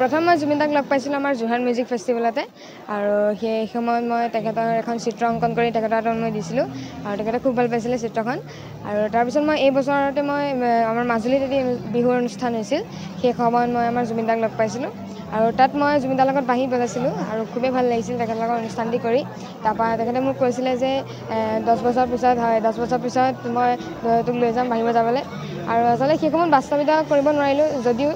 প্ৰথম মই জুবিন দাক লগ পাইছিলোঁ আমাৰ যোৰহাট মিউজিক ফেষ্টিভেলতে আৰু সেই সময়ত মই তেখেতৰ এখন চিত্ৰ অংকন কৰি তেখেতৰ হাতত মই দিছিলোঁ আৰু তেখেতে খুব ভাল পাইছিলে চিত্ৰখন আৰু তাৰপিছত মই এই বছৰতে মই আমাৰ মাজুলীত এটি বিহুৰ অনুষ্ঠান হৈছিল সেই সময়ত মই আমাৰ জুবিন দাক লগ পাইছিলোঁ আৰু তাত মই জুবিন দাৰ লগত বাঁহী বজাইছিলোঁ আৰু খুবেই ভাল লাগিছিল তেখেতৰ লগত অনুষ্ঠানটি কৰি তাৰপৰা তেখেতে মোক কৈছিলে যে 10 বছৰ পিছত মই তোক লৈ যাম বাঁহী বজাবলৈ আৰু আচলতে সেই সময়ত বাস্তৱিকতা কৰিব নোৱাৰিলোঁ যদিও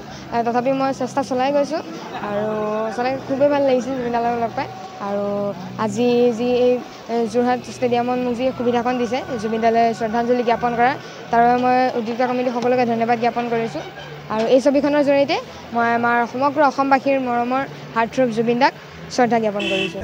তথাপি মই চেষ্টা চলাই গৈছোঁ আৰু আচলতে খুবেই ভাল লাগিছিল জুবিন দাৰ লগত লগ পাই আৰু আজি যি এই যোৰহাট ষ্টেডিয়ামত মোক যি সুবিধাখন দিছে জুবিন দালৈ শ্ৰদ্ধাঞ্জলি জ্ঞাপন কৰা তাৰ বাবে মই উদ্যোক্তা কমিটি সকলোকে ধন্যবাদ জ্ঞাপন কৰিছোঁ আৰু এই ছবিখনৰ জৰিয়তে মই আমাৰ সমগ্ৰ অসমবাসীৰ মৰমৰ হাৰ্টথ্ৰব জুবিন দাক শ্ৰদ্ধা জ্ঞাপন কৰিছোঁ।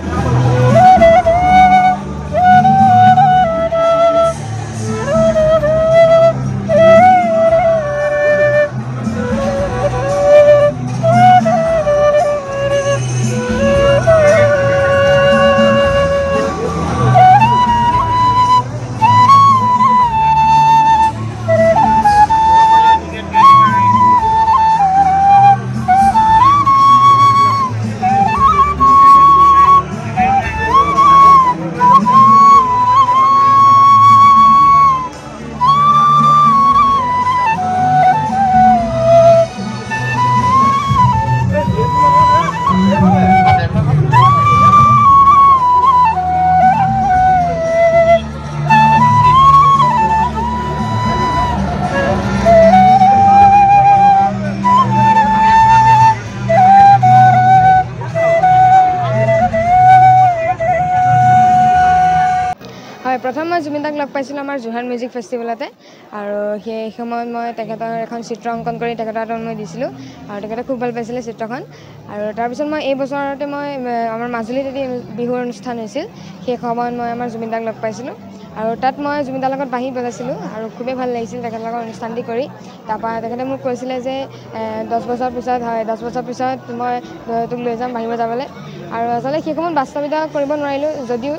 প্ৰথম মই জুবিন দাক লগ পাইছিলোঁ আমাৰ যোৰহাট মিউজিক ফেষ্টিভেলতে আৰু সেই সময়ত মই তেখেতৰ এখন চিত্ৰ অংকন কৰি তেখেতৰ হাতত মই দিছিলোঁ আৰু তেখেতে খুব ভাল পাইছিলে চিত্ৰখন আৰু তাৰপিছত মই এই বছৰতে মই আমাৰ মাজুলীত এটি বিহুৰ অনুষ্ঠান হৈছিল সেই সময়ত মই আমাৰ জুবিন দাক লগ পাইছিলোঁ আৰু তাত মই জুবিন দাৰ লগত বাঁহী বজাইছিলোঁ আৰু খুবেই ভাল লাগিছিল তেখেতৰ লগত অনুষ্ঠানটি কৰি তাৰপৰা তেখেতে মোক কৈছিলে যে 10 বছৰ পিছত মই তোক লৈ যাম বাঁহী বজাবলৈ আৰু আচলতে সেই সময়ত বাস্তৱিকতা কৰিব নোৱাৰিলোঁ যদিও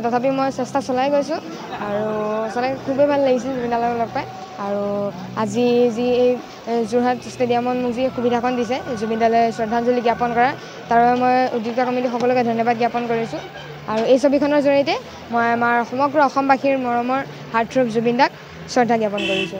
তথাপি মই চেষ্টা চলাই গৈছোঁ আৰু আচলতে খুবেই ভাল লাগিছিল জুবিন দাৰ লগত লগ পাই আৰু আজি যি এই যোৰহাট ষ্টেডিয়ামত মোক যি সুবিধাখন দিছে জুবিন দালৈ শ্ৰদ্ধাঞ্জলি জ্ঞাপন কৰা তাৰ বাবে মই উদ্যোক্তা কমিটি সকলোকে ধন্যবাদ জ্ঞাপন কৰিছোঁ আৰু এই ছবিখনৰ জৰিয়তে মই আমাৰ সমগ্ৰ অসমবাসীৰ মৰমৰ হাৰ্টথ্ৰব জুবিন দাক শ্ৰদ্ধা জ্ঞাপন কৰিছোঁ।